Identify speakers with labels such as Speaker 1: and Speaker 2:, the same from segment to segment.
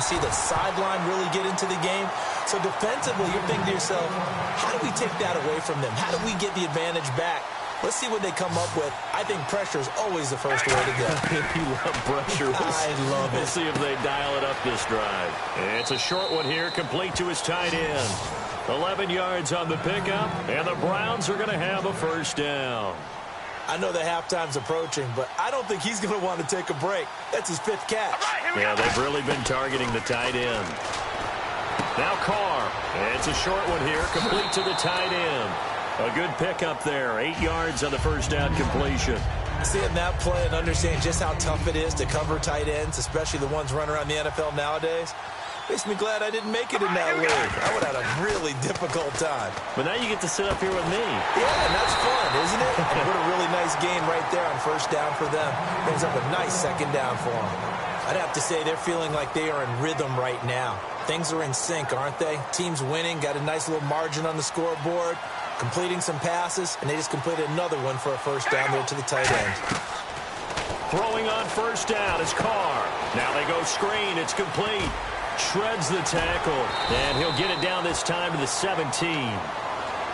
Speaker 1: can see the sideline really get into the game. So defensively, you're thinking to yourself, how do we take that away from them? How do we get the advantage back? Let's see what they come up with. I think pressure is always the first way to go.
Speaker 2: You love pressure.
Speaker 1: I love it.
Speaker 2: We'll see if they dial it up this drive. It's a short one here, complete to his tight end. 11 yards on the pickup, and the Browns are going to have a first down.
Speaker 1: I know the halftime's approaching, but I don't think he's going to want to take a break. That's his 5th catch.
Speaker 2: Yeah, they've really been targeting the tight end. Now Carr. It's a short one here, complete to the tight end. A good pickup there, 8 yards on the first down completion.
Speaker 1: Seeing that play and understand just how tough it is to cover tight ends, especially the ones running around the NFL nowadays, makes me glad I didn't make it in that league. I would have had a really difficult time.
Speaker 2: But now you get to sit up here with me.
Speaker 1: Yeah, and that's fun, isn't it? And what a really nice game right there on first down for them. Brings up a nice second down for them. I'd have to say they're feeling like they are in rhythm right now. Things are in sync, aren't they? Team's winning, got a nice little margin on the scoreboard, completing some passes, and they just completed another one for a first down there to the tight end.
Speaker 2: Throwing on first down is Carr. Now they go screen. It's complete. Shreds the tackle, and he'll get it down this time to the 17.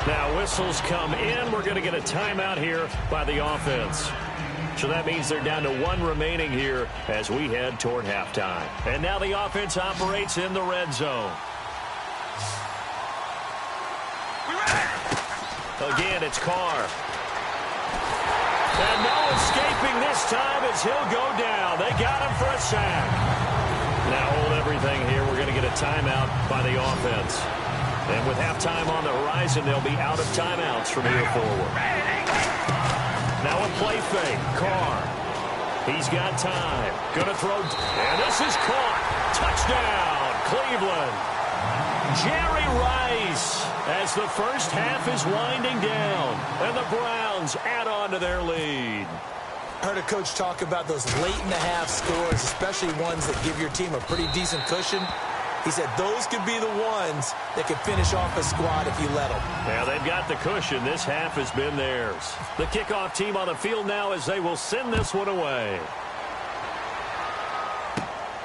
Speaker 2: Now whistles come in. We're going to get a timeout here by the offense. So that means they're down to 1 remaining here as we head toward halftime. And now the offense operates in the red zone. Again, it's Carr. And no escaping this time as he'll go down. They got him for a sack. Now hold everything here. We're going to get a timeout by the offense. And with halftime on the horizon, they'll be out of timeouts from here forward. Now a play fake. Carr. He's got time. Going to throw. And this is caught. Touchdown, Cleveland. Jerry Rice as the first half is winding down. And the Browns add on to their lead.
Speaker 1: I heard a coach talk about those late-in-the-half scores, especially ones that give your team a pretty decent cushion. He said those could be the ones that could finish off a squad if you let them.
Speaker 2: Yeah, they've got the cushion. This half has been theirs. The kickoff team on the field now as they will send this one away.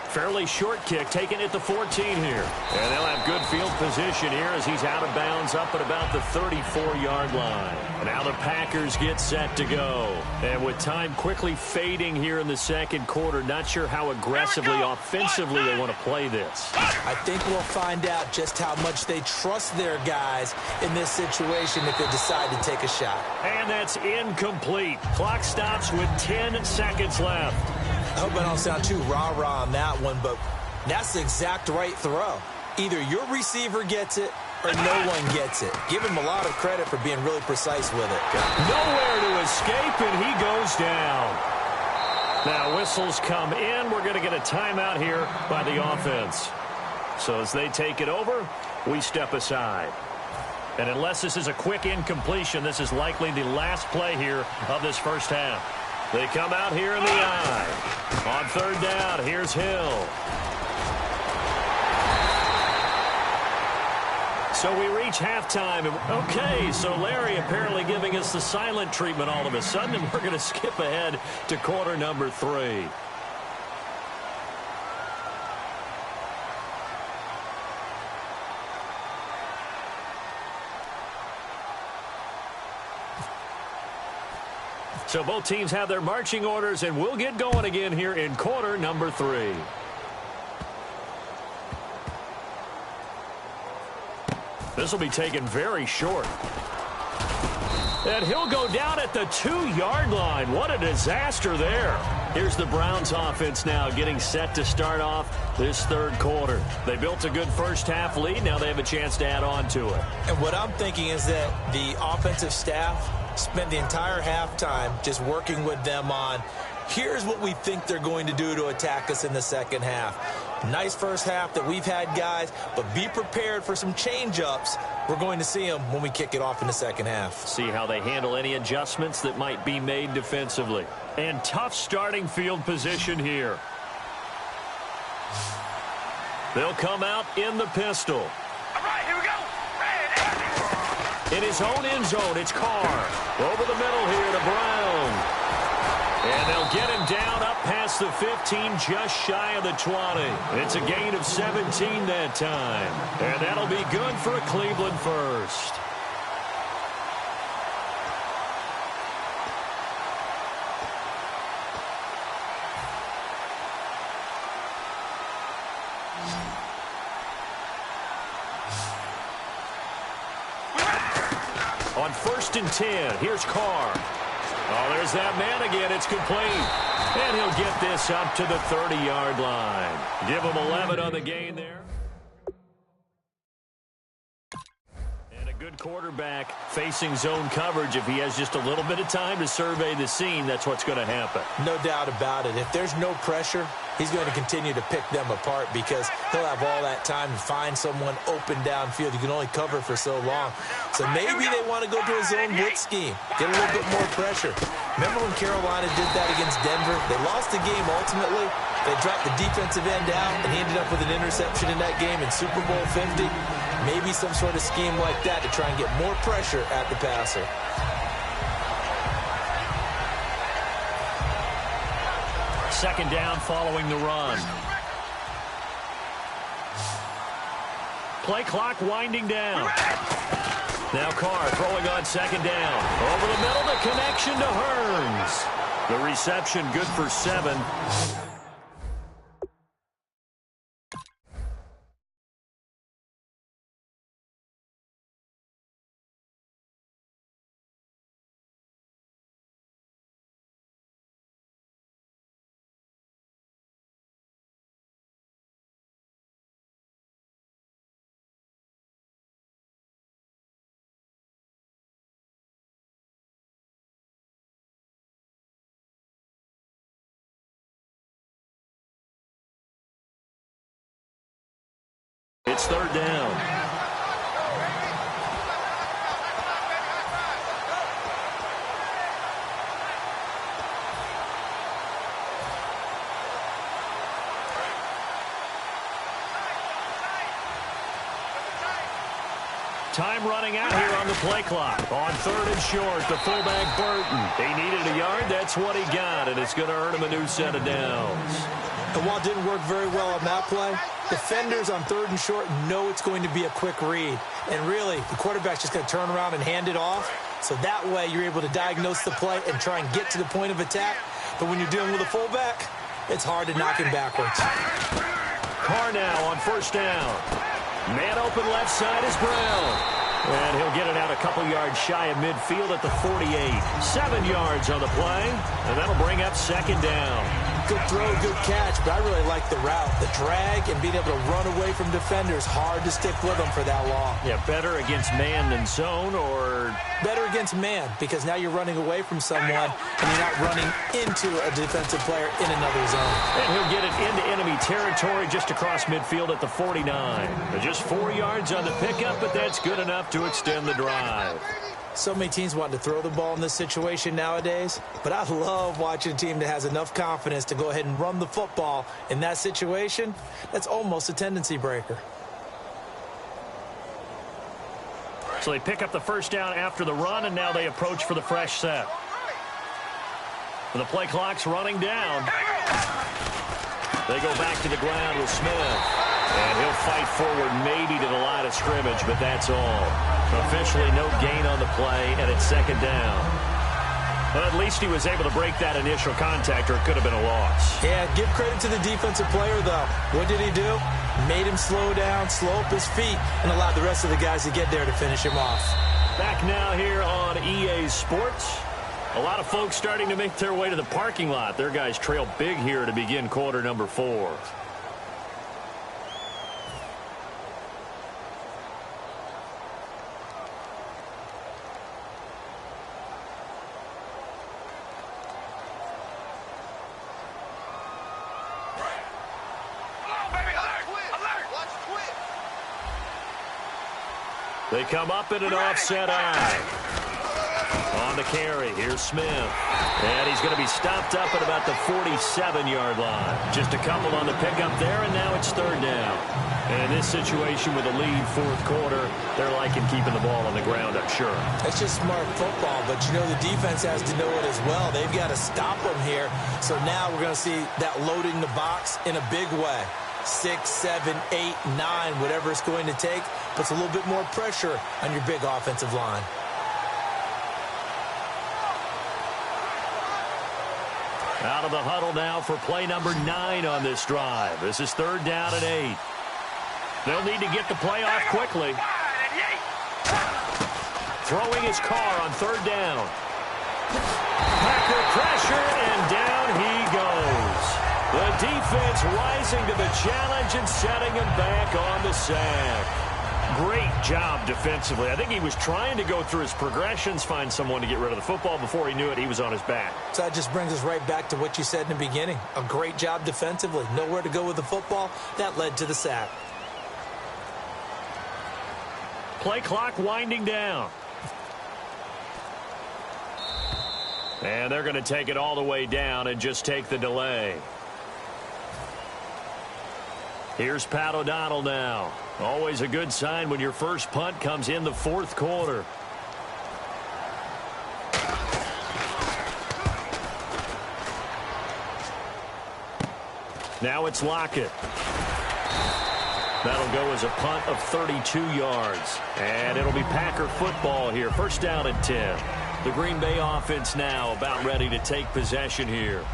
Speaker 2: Fairly short kick taken at the 14 here. And they'll have good field position here as he's out of bounds up at about the 34-yard line. Now the Packers get set to go. And with time quickly fading here in the second quarter, not sure how aggressively, offensively they want to play this.
Speaker 1: I think we'll find out just how much they trust their guys in this situation if they decide to take a shot.
Speaker 2: And that's incomplete. Clock stops with 10 seconds left.
Speaker 1: I hope I don't sound too rah-rah on that one, but that's the exact right throw. Either your receiver gets it or no one gets it. Give him a lot of credit for being really precise with it.
Speaker 2: Nowhere to escape, and he goes down. Now whistles come in. We're going to get a timeout here by the offense. So as they take it over, we step aside. And unless this is a quick incompletion, this is likely the last play here of this first half. They come out here in the eye. On third down, here's Hill. So we reach halftime. Okay, so Larry apparently giving us the silent treatment all of a sudden, and we're going to skip ahead to quarter number 3. So both teams have their marching orders, and we'll get going again here in quarter number 3. This will be taken very short. And he'll go down at the 2-yard line. What a disaster there. Here's the Browns offense now getting set to start off this third quarter. They built a good first half lead. Now they have a chance to add on to it.
Speaker 1: And what I'm thinking is that the offensive staff spent the entire halftime just working with them on, here's what we think they're going to do to attack us in the second half. Nice first half that we've had, guys, but be prepared for some change-ups. We're going to see them when we kick it off in the second half.
Speaker 2: See how they handle any adjustments that might be made defensively. And tough starting field position here. They'll come out in the pistol.
Speaker 3: All right, here we go.
Speaker 2: In his own end zone, it's Carr. Over the middle here to Brown. And they'll get him down up past the 15, just shy of the 20. It's a gain of 17 that time. And that'll be good for a Cleveland first. On 1st and 10, here's Carr. Oh, there's that man again. It's complete. And he'll get this up to the 30-yard line. Give him 11 on the gain there. And a good quarterback facing zone coverage. If he has just a little bit of time to survey the scene, that's what's going to happen.
Speaker 1: No doubt about it. If there's no pressure, he's going to continue to pick them apart because he'll have all that time to find someone open downfield. You can only cover for so long. So maybe they want to go to a zone blitz scheme, get a little bit more pressure. Remember when Carolina did that against Denver? They lost the game ultimately. They dropped the defensive end out, and he ended up with an interception in that game in Super Bowl 50. Maybe some sort of scheme like that to try and get more pressure at the passer.
Speaker 2: Second down following the run. Play clock winding down. Now Carr throwing on second down. Over the middle, the connection to Hearns. The reception good for 7. It's third down. Time running out here on the play clock. On 3rd and short, the fullback Burton. He needed a yard. That's what he got, and it's going to earn him a new set of downs.
Speaker 1: And while it didn't work very well on that play, defenders on 3rd and short know it's going to be a quick read. And really, the quarterback's just going to turn around and hand it off. So that way, you're able to diagnose the play and try and get to the point of attack. But when you're dealing with a fullback, it's hard to knock him backwards.
Speaker 2: Carr now on 1st down. Man open left side is Brown. And he'll get it out a couple yards shy of midfield at the 48. 7 yards on the play, and that'll bring up 2nd down.
Speaker 1: Good throw, good catch, but I really like the route. The drag and being able to run away from defenders, hard to stick with them for that long.
Speaker 2: Yeah, better against man than zone, or?
Speaker 1: Better against man, because now you're running away from someone and you're not running into a defensive player in another zone.
Speaker 2: And he'll get it into enemy territory just across midfield at the 49. Just 4 yards on the pickup, but that's good enough to extend the drive.
Speaker 1: So many teams want to throw the ball in this situation nowadays, but I love watching a team that has enough confidence to go ahead and run the football in that situation. That's almost a tendency breaker.
Speaker 2: So they pick up the 1st down after the run, and now they approach for the fresh set. The play clock's running down. They go back to the ground with Smith. And he'll fight forward maybe to the line of scrimmage, but that's all. Officially no gain on the play, and it's 2nd down. But at least he was able to break that initial contact, or it could have been a loss.
Speaker 1: Yeah, give credit to the defensive player, though. What did he do? Made him slow down, slow up his feet, and allowed the rest of the guys to get there to finish him off.
Speaker 2: Back now here on EA Sports. A lot of folks starting to make their way to the parking lot. Their guys trail big here to begin quarter number 4. They come up in an offset eye. On the carry, here's Smith. And he's going to be stopped up at about the 47-yard line. Just a couple on the pickup there, and now it's third down. And in this situation with a lead fourth quarter, they're liking keeping the ball on the ground, I'm sure.
Speaker 1: It's just smart football, but you know the defense has to know it as well. They've got to stop them here. So now we're going to see that loading the box in a big way. 6, 7, 8, 9, whatever it's going to take, puts a little bit more pressure on your big offensive line.
Speaker 2: Out of the huddle now for play number 9 on this drive. This is third down and 8. They'll need to get the play off quickly. Throwing his car on third down. Packer pressure, and down he goes. The defense rising to the challenge and setting him back on the sack. Great job defensively. I think he was trying to go through his progressions, find someone to get rid of the football. Before he knew it, he was on his back.
Speaker 1: So that just brings us right back to what you said in the beginning. A great job defensively. Nowhere to go with the football. That led to the sack.
Speaker 2: Play clock winding down. And they're going to take it all the way down and just take the delay. Here's Pat O'Donnell now. Always a good sign when your first punt comes in the fourth quarter. Now it's Lockett. That'll go as a punt of 32 yards. And it'll be Packer football here. First down and 10. The Green Bay offense now about ready to take possession here.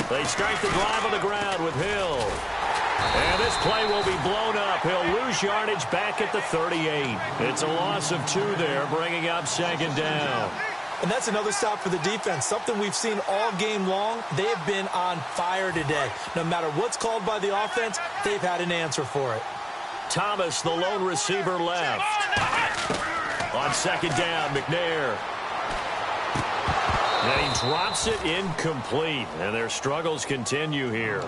Speaker 2: They start the drive on the ground with Hill. And this play will be blown up. He'll lose yardage back at the 38. It's a loss of 2 there, bringing up second down.
Speaker 1: And that's another stop for the defense, something we've seen all game long. They have been on fire today. No matter what's called by the offense, they've had an answer for it.
Speaker 2: Thomas, the lone receiver, left. On second down, McNair. And he drops it incomplete, and their struggles continue here.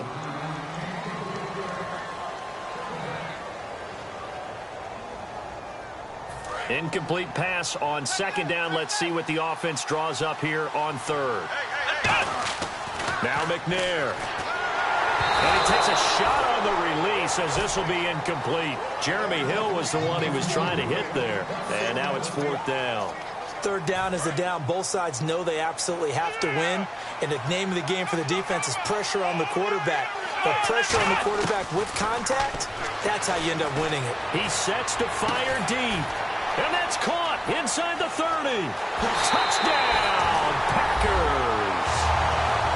Speaker 2: Incomplete pass on second down. Let's see what the offense draws up here on third. Now McNair. And he takes a shot on the release as this will be incomplete. Jeremy Hill was the one he was trying to hit there. And now it's fourth down.
Speaker 1: Third down is a down. Both sides know they absolutely have to win. And the name of the game for the defense is pressure on the quarterback. But pressure on the quarterback with contact, that's how you end up winning it.
Speaker 2: He sets to fire deep. And that's caught inside the 30. Touchdown, Packers.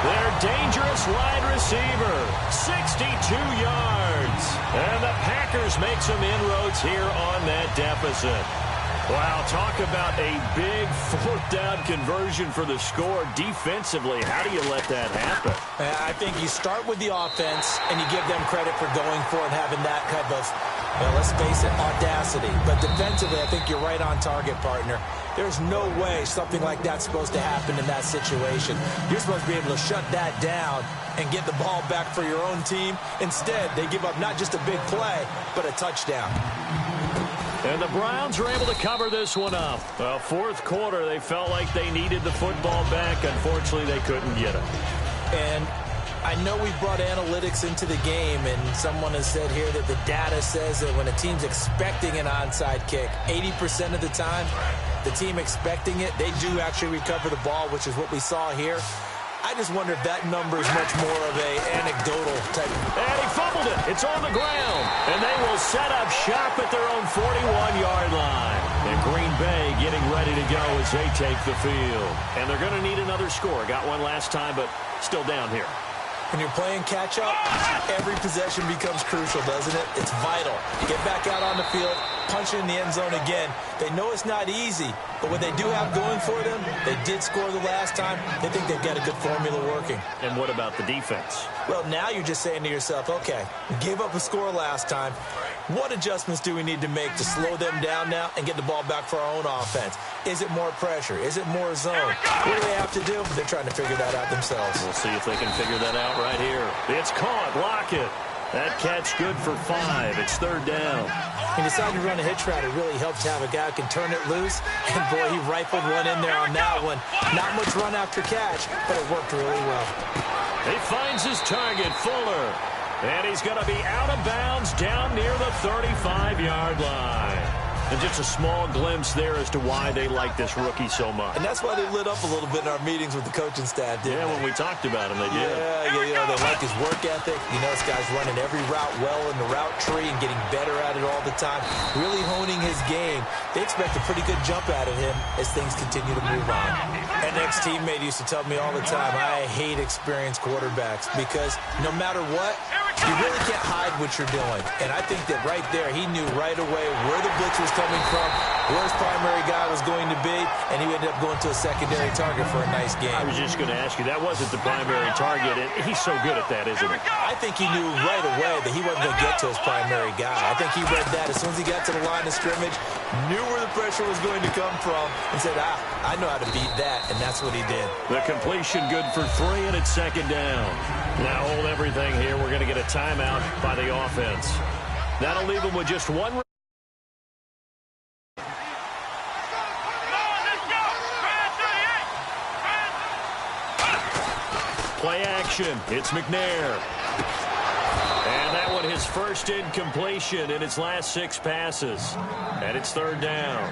Speaker 2: Their dangerous wide receiver, 62 yards. And the Packers make some inroads here on that deficit. Wow, talk about a big fourth down conversion for the score. Defensively, how do you let that happen?
Speaker 1: I think you start with the offense, and you give them credit for going for it and having that type of, well, let's face it, audacity. But defensively, I think you're right on target, partner. There's no way something like that's supposed to happen in that situation. You're supposed to be able to shut that down and get the ball back for your own team. Instead, they give up not just a big play, but a touchdown.
Speaker 2: And the Browns are able to cover this one up. Well, fourth quarter, they felt like they needed the football back. Unfortunately, they couldn't get it.
Speaker 1: And I know we brought analytics into the game, and someone has said here that the data says that when a team's expecting an onside kick, 80% of the time, the team expecting it, they do actually recover the ball, which is what we saw here. I just wonder if that number is much more of a anecdotal type.
Speaker 2: And he fumbled it. It's on the ground. And they will set up shop at their own 41-yard line. And Green Bay getting ready to go as they take the field. And they're going to need another score. Got one last time, but still down here.
Speaker 1: When you're playing catch-up, every possession becomes crucial, doesn't it? It's vital. Get back out on the field, punch it in the end zone again. They know it's not easy, but what they do have going for them, they did score the last time. They think they've got a good formula working.
Speaker 2: And what about the defense?
Speaker 1: Well, now you're just saying to yourself, okay, we gave up a score last time. What adjustments do we need to make to slow them down now and get the ball back for our own offense? Is it more pressure? Is it more zone? What do they have to do? They're trying to figure that out themselves.
Speaker 2: We'll see if they can figure that out right here. It's caught. Lockett. That catch good for 5. It's third down.
Speaker 1: He decided to run a hitch route. It really helps to have a guy who can turn it loose. And, boy, he rifled one in there on that one. Not much run after catch, but it worked really well.
Speaker 2: He finds his target, Fuller. And he's going to be out of bounds down near the 35-yard line. And just a small glimpse there as to why they like this rookie so much.
Speaker 1: And that's why they lit up a little bit in our meetings with the coaching staff, didn't they?
Speaker 2: When we talked about him, they did.
Speaker 1: Yeah, they like his work ethic. You know, this guy's running every route well in the route tree and getting better at it all the time, really honing his game. They expect a pretty good jump out of him as things continue to move on. An ex-teammate used to tell me all the time, I hate experienced quarterbacks because no matter what, you really can't hide what you're doing. And I think that right there, he knew right away where the blitz was coming from, where his primary guy was going to be, and he ended up going to a secondary target for a nice game.
Speaker 2: I was just going to ask you, that wasn't the primary target, and he's so good at that, isn't he?
Speaker 1: I think he knew right away that he wasn't going to get to his primary guy. I think he read that as soon as he got to the line of scrimmage, knew where the pressure was going to come from, and said, I know how to beat that, and that's what he did.
Speaker 2: The completion good for 3, and it's second down. Now hold everything here. We're going to get a timeout by the offense. That'll leave them with just one. Play action. It's McNair. And that one his first incompletion in his last 6 passes. And it's third down.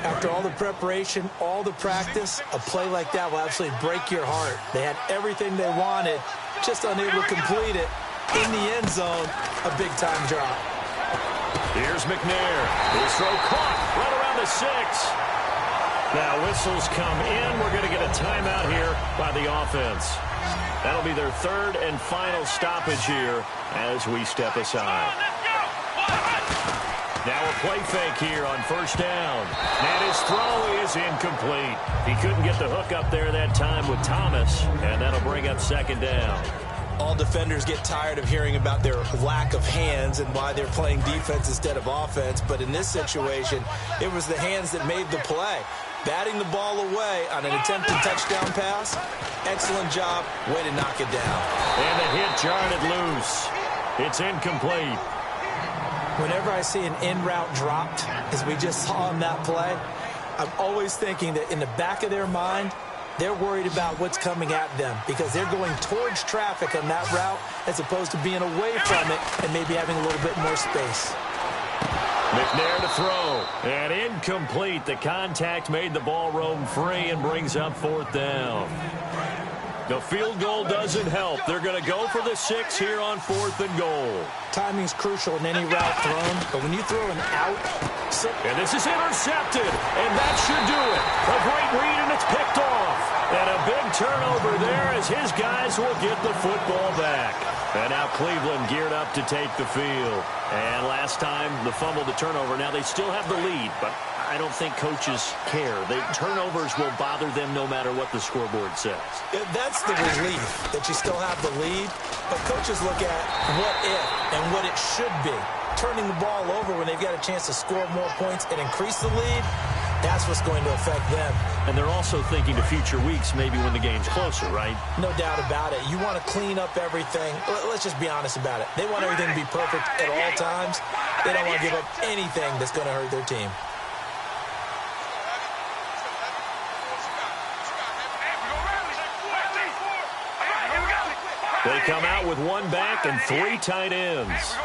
Speaker 1: After all the preparation, all the practice, a play like that will absolutely break your heart. They had everything they wanted, just unable to complete it. In the end zone, a big-time drop.
Speaker 2: Here's McNair. His throw caught right around the 6. Now whistles come in. We're going to get a timeout here by the offense. That'll be their third and final stoppage here as we step aside. Now a play fake here on first down. And his throw is incomplete. He couldn't get the hook up there that time with Thomas, and that'll bring up second down.
Speaker 1: All defenders get tired of hearing about their lack of hands and why they're playing defense instead of offense. But in this situation, it was the hands that made the play. Batting the ball away on an attempted touchdown pass. Excellent job. Way to knock it down.
Speaker 2: And the hit jarred it loose. It's incomplete.
Speaker 1: Whenever I see an in-route dropped, as we just saw on that play, I'm always thinking that in the back of their mind, they're worried about what's coming at them because they're going towards traffic on that route as opposed to being away from it and maybe having a little bit more space.
Speaker 2: McNair to throw. And incomplete. The contact made the ball roam free and brings up fourth down. The field goal doesn't help. They're going to go for the 6 here on 4th and goal.
Speaker 1: Timing's crucial in any route thrown, but when you throw an out...
Speaker 2: And this is intercepted, and that should do it. A great read, and it's picked off. And a big turnover there as his guys will get the football back. And now Cleveland geared up to take the field. And last time, the fumble, the turnover. Now they still have the lead, but I don't think coaches care. The turnovers will bother them no matter what the scoreboard says.
Speaker 1: That's the relief that you still have the lead. But coaches look at what if and what it should be. Turning the ball over when they've got a chance to score more points and increase the lead, that's what's going to affect them.
Speaker 2: And they're also thinking to future weeks, maybe when the game's closer, right?
Speaker 1: No doubt about it. You want to clean up everything. Let's just be honest about it. They want everything to be perfect at all times. They don't want to give up anything that's going to hurt their team.
Speaker 2: They come out with 1 back and 3 tight ends.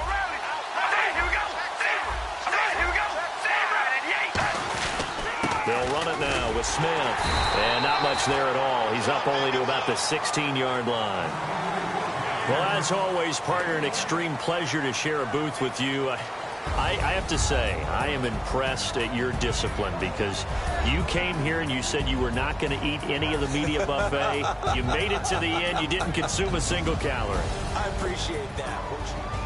Speaker 2: They'll run it now with Smith. And not much there at all. He's up only to about the 16-yard line. Well, as always, partner, an extreme pleasure to share a booth with you. I have to say, I am impressed at your discipline because you came here and you said you were not going to eat any of the media buffet. You made it to the end. You didn't consume a single calorie.
Speaker 1: I appreciate that, Coach.